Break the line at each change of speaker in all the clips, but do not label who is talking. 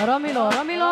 રમી લો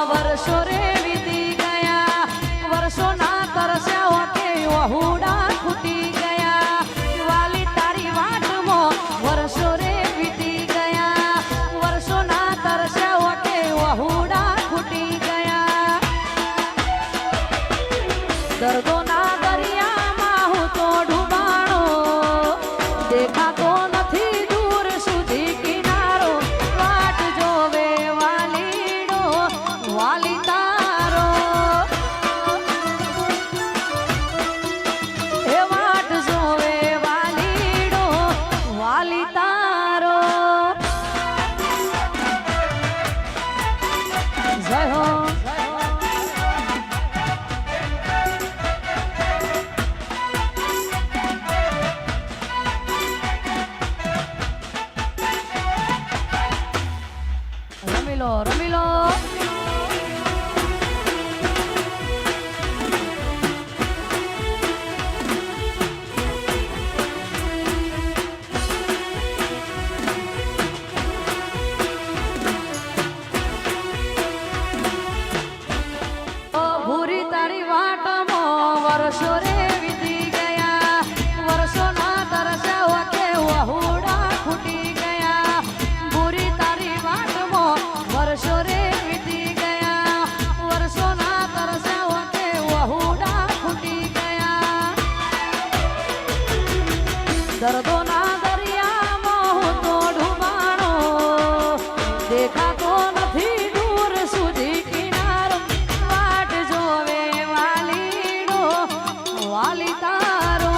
વર્ષો રે વીતી ગયા, વર્ષોના તરસ્યા કે વહુડા ખૂટી ગયા. વાલી તારી વાટમાં વર્ષો રે વીતી ગયા, વર્ષોના તરસ્યા કે વહુડા ખૂટી ગયા. દર્દોના દરિયામાં હું તો ડૂબાણો, દેખાતો નથી દૂર સુધી કિનારો. વાટ જોવે વાલીડો વાલી તારો, એ વાટ જોવે વાલીડો વાલી તારો. જય હો રમી લો ભૂરી તારી વાટમાં વર્ષો રે વીતી ગયા, વર્ષોના તરસ્યા કે વહુડા ખૂટી ગયા. ભૂરી તારી વાટમાં વર્ષો રે વીતી ગયા, વર્ષોના તરસ્યા કે વહુડા ખૂટી ગયા. દર્દોના દરિયામાં હું તો ડૂબાણો, દેખાતો નથી દૂર સુધી કિનારો. વાટ જોવે વાલીડો વાલી તારો,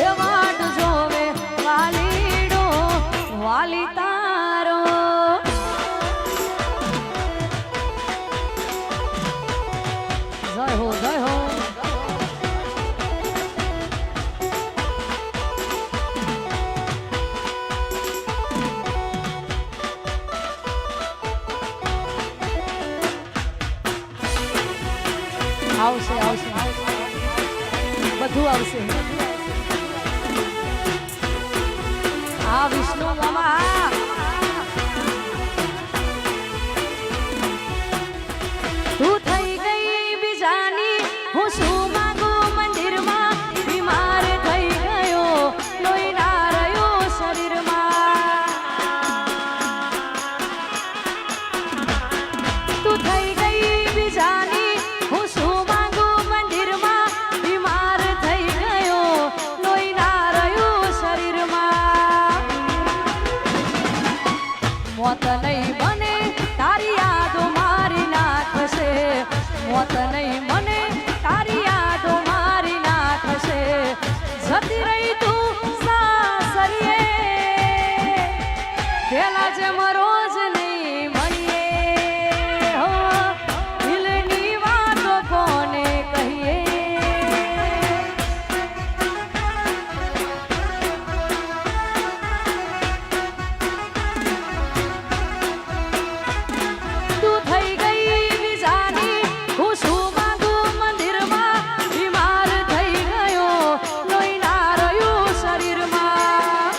એ વાટ જોવે વાલીડો વાલી તારો. જય હો જય હો આવશે બધું આવશે. આ વિષ્ણુ મામા તું થઈ ગઈ બીજાની, હું શું માંગુ મંદિરમાં. બીમાર થઈ ગયો લોહી ના રહ્યો શરીરમાં. તું થઈ ગઈ બીજાની, હું શું માંગુ મંદિરમાં. બીમાર થઈ ગયો લોહી ના રહ્યું શરીરમાં. મોત નહીં મને તારી યાદો મારી નાખશે, મોત નહીં મને તારી યાદો મારી નાખશે. જતી રહી તું સાસરીએ, પેલા જેમ રોજ નહીં મળીએ. હો દિલની વાતો કોને કહીએ. તું થઈ ગઈ બીજાની, હું શું માંગુ મંદિરમાં. બીમાર થઈ ગયો લોહી ના રહ્યું શરીરમાં.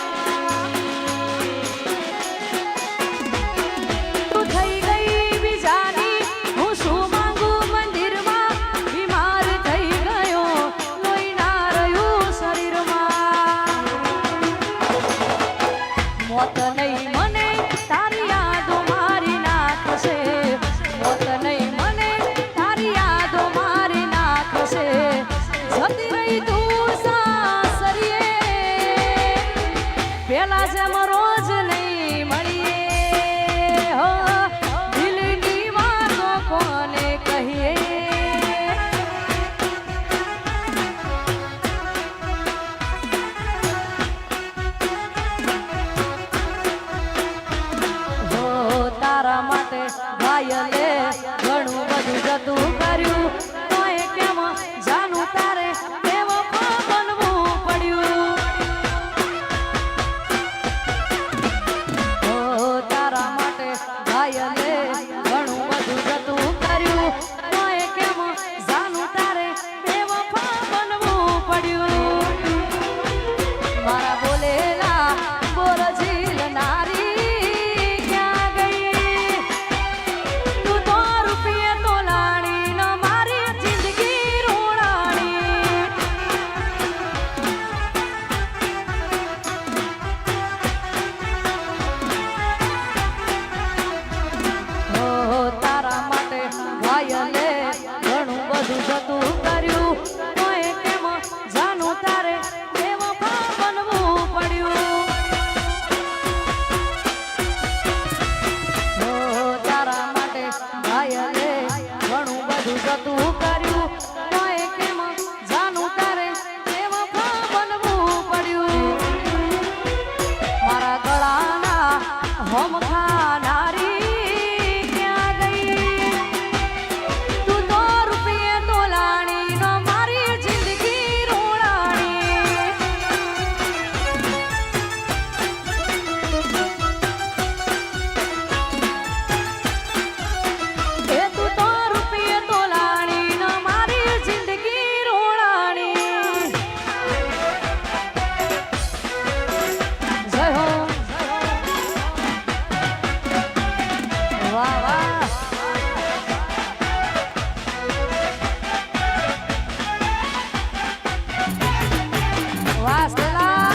હોમ ખાનારી ક્યાં ગઈ તું તો રૂપિયે તોલાણી નો મારી જિંદગી રોડાણી એ તું તો રૂપિયે તોલાણી નો મારી જિંદગી રોડાણી જય હો વાહ વાહ વાહ સ્ટેલા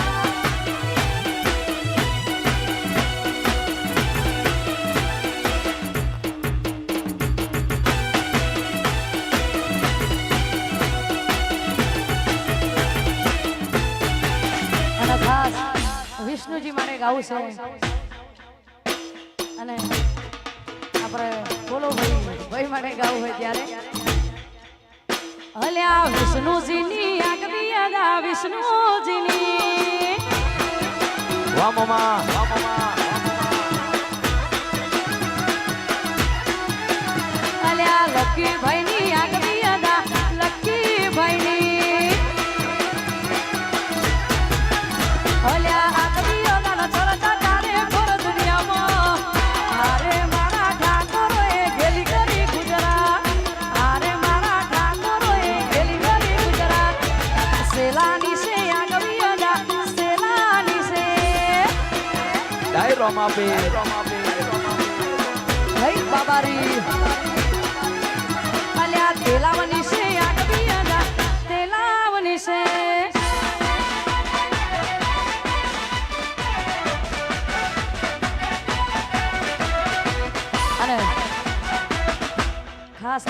અને ખાસ વિષ્ણુજી માટે ગાવું છે અને આપણે બોલો ભાઈ માટે ગાવું હોય ત્યારે અલ્યા વિષ્ણુજીની આગવી અદા વિષ્ણુજીની
વાહ મામા વાહ મામા
અલ્યા લકી ભાઈની આગવી અદા લકી ભાઈની અલ્યા આગવી અદા ચરતા તારે ઘોર દુનિયામાં આરે મારા ઠાકોરોએ ગેલી કરી ગુજરાત આરે મારા ઠાકોરોએ ગેલી કરી ગુજરાત સેલાની છે આગવી અદા સેલાની છે
ડાયરો માપે
હઈ બાબારી અલ્યા તેલાવની છે આગવી અદા તેલાવની છે અને ખાસ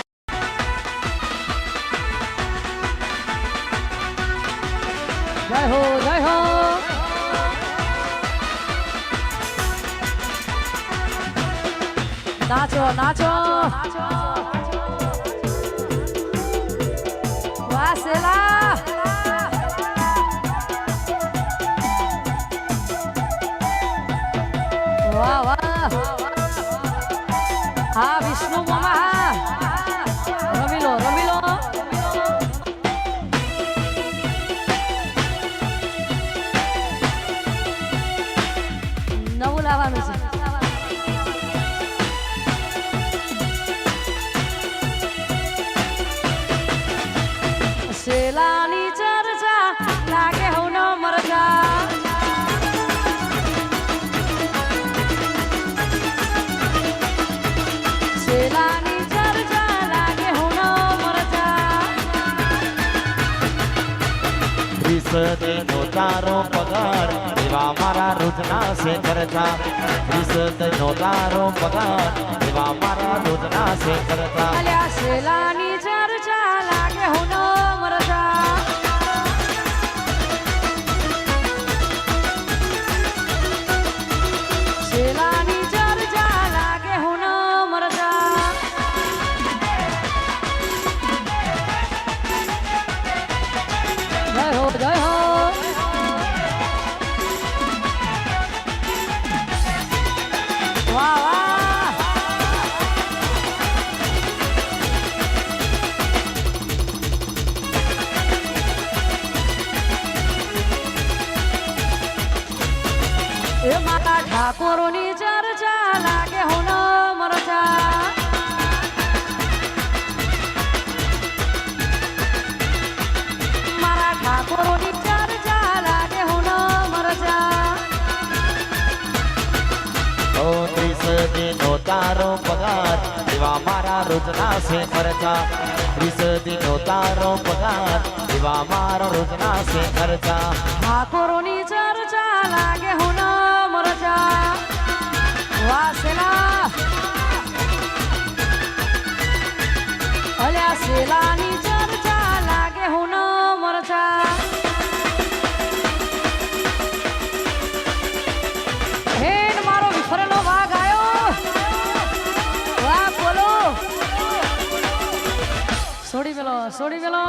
જય હો જય હો નાચો નાચો વાહ સેલા વાહ વાહ હા વિષ્ણુ મામા રમી લો રમી લો નવું લાવવાનું છે સેલાની ચર્ચા લાગે હું ન મરજા સેલાની ચર્ચા લાગે હું ન મરજા
વીસ દિનો તારો પગાર એવા મારા રોજના છે ખર્ચા 20 દિનો તારો પગાર એવા મારા રોજના છે ખર્ચા
અલ્યા સેલાની ચર્ચા લાગે હું ન મરજા સેલાની ચર્ચા લાગે હું ન મરજા જય હો જય હો વાહ વાહ એ માતા ઠાકોરોની ચર્ચા લાગે હું ન મરજા મારા ઠાકોરોની ચર્ચા લાગે હું ન મરજા
30 દિનો તારો પગાર એવા મારા રોજના છે ખર્ચા 20 દિનો તારો પગાર એવા મારા રોજના છે ખર્ચા
ઠાકોરોની ચર્ચા લાગે હું ન મરજા વાહ સેલા અલ્યા સેલાની ચર્ચા લાગે હું ન મરજા હેન મારો વિફરેલો વાઘ આયો વાહ બોલો છોડી મેલો છોડી મેલો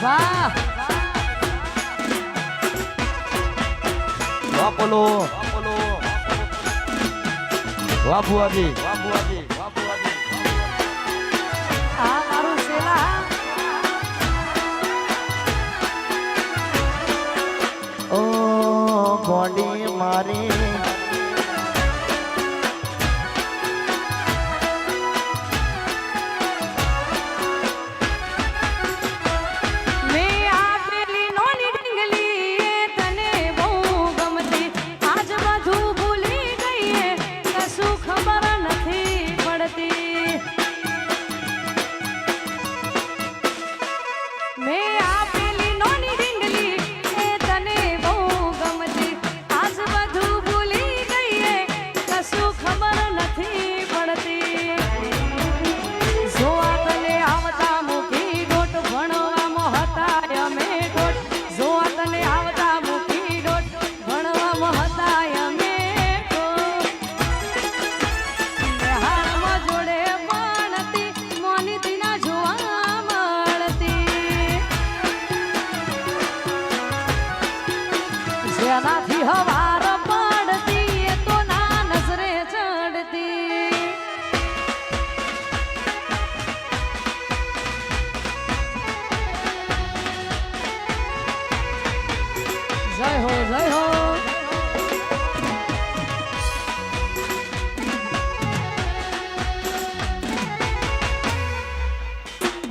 વાહ
વાહ બોલો વાહ ભુવાજી વાહ ભુવાજી વાહ ભુવાજી
આ મારું શેલા
ઓ ગોડી મારી
જેનાથી હવાર પડતી એ તો ના નજરે ચડતી જય હો જય હો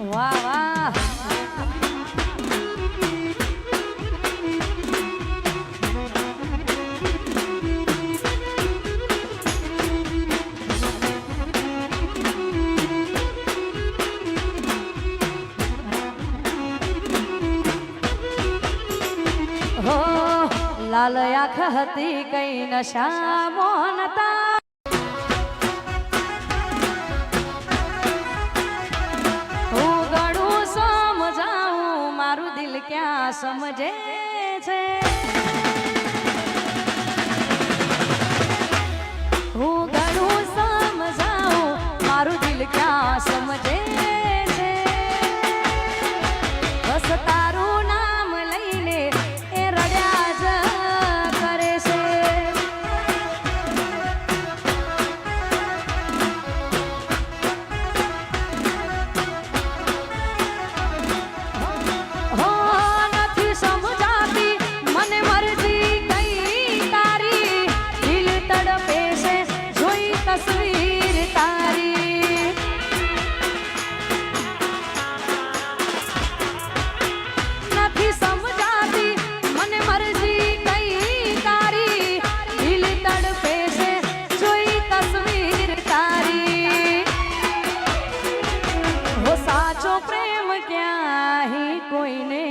વાહ વાહ લાલ આંખ હતી કઈ નશા મોનતા હું ગણું સમજાવું મારું દિલ ક્યાં સમજે છે હું ગણું સમજાવું મારું દિલ ક્યાં સમજે છે બસ તારું નામ લઈને એ રડ્યા જ કરે છે હો નથી સમજાતી મને મરજી કઈ તારી દિલ તડપે છે જોઈ તસવીર તારી નથી સમજાતી મને મરજી કઈ તારી દિલ તડપે છે જોઈ તસવીર તારી હો સાચો પ્રેમ ક્યાંય કોઈને